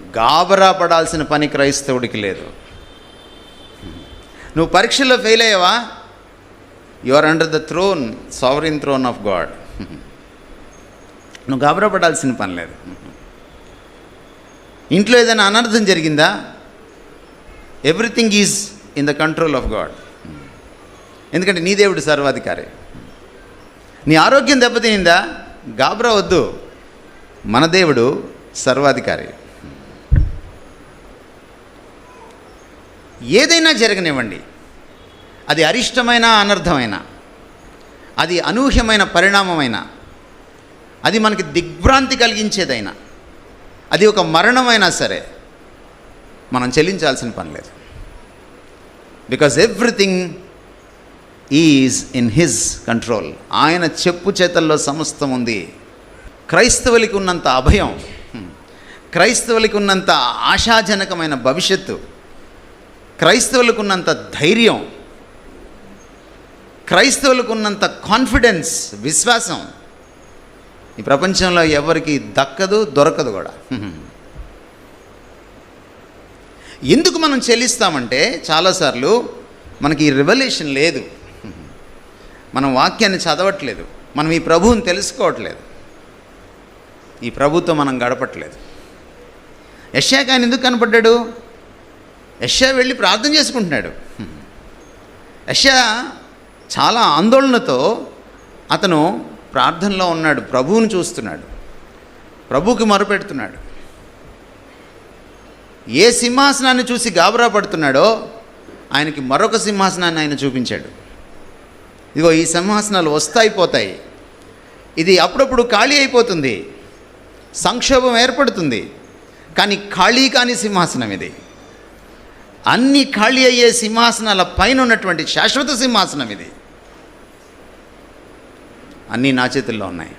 గాబరా పడాల్సిన పని క్రైస్తవుడికి లేదు. నువ్వు పరీక్షల్లో ఫెయిల్ అయ్యావా, you are under the throne, sovereign throne of God. నువ్వు గాబరా పడాల్సిన పని లేదు. ఇంట్లో ఏదైనా అనర్థం జరిగిందా, everything is in the control of God. ఎందుకంటే నీ దేవుడు సర్వాధికారి. నీ ఆరోగ్యం దెబ్బతినిందా, గాబరా వద్దు, మన దేవుడు సర్వాధికారి. ఏదైనా జరగనివ్వండి, అది అరిష్టమైన అనర్థమైన, అది అనూహ్యమైన పరిణామమైన, అది మనకి దిగ్భ్రాంతి కలిగించేదైనా, అది ఒక మరణమైనా సరే మనం చెల్లించాల్సిన పని లేదు. Because everything is in his control. ఆయన చెప్పు చేతల్లో సమస్తం ఉంది. క్రైస్తవులకి ఉన్నంత అభయం, క్రైస్తవులకి ఉన్నంత ఆశాజనకమైన భవిష్యత్తు, క్రైస్తవులకు ఉన్నంత ధైర్యం, క్రైస్తవులకు ఉన్నంత కాన్ఫిడెన్స్, విశ్వాసం ఈ ప్రపంచంలో ఎవరికి దక్కదు, దొరకదు కూడా. ఎందుకు మనం చెల్లిస్తామంటే, చాలాసార్లు మనకి ఈ రివల్యూషన్ లేదు, మనం వాక్యాన్ని చదవట్లేదు, మనం ఈ ప్రభువుని తెలుసుకోవట్లేదు, ఈ ప్రభుతో మనం గడపట్లేదు. యెషయాకి ఆయన ఎందుకు కనపడ్డాడు? యెషయా వెళ్ళి ప్రార్థన చేసుకుంటున్నాడు. యెషయా చాలా ఆందోళనతో అతను ప్రార్థనలో ఉన్నాడు, ప్రభువుని చూస్తున్నాడు, ప్రభువుకి మొరపెడుతున్నాడు. ఏ సింహాసనాన్ని చూసి గాబరా పడుతున్నాడో ఆయనకి మరొక సింహాసనాన్ని ఆయన చూపించాడు. ఇదిగో ఈ సింహాసనాలు వస్తాయి పోతాయి, ఇది అప్పుడప్పుడు ఖాళీ అయిపోతుంది, సంక్షోభం ఏర్పడుతుంది, కానీ ఖాళీ కాని సింహాసనం ఇది. అన్ని ఖాళీ అయ్యే సింహాసనాల పైన ఉన్నటువంటి శాశ్వత సింహాసనం ఇది. అన్నీ నా చేతుల్లో ఉన్నాయి.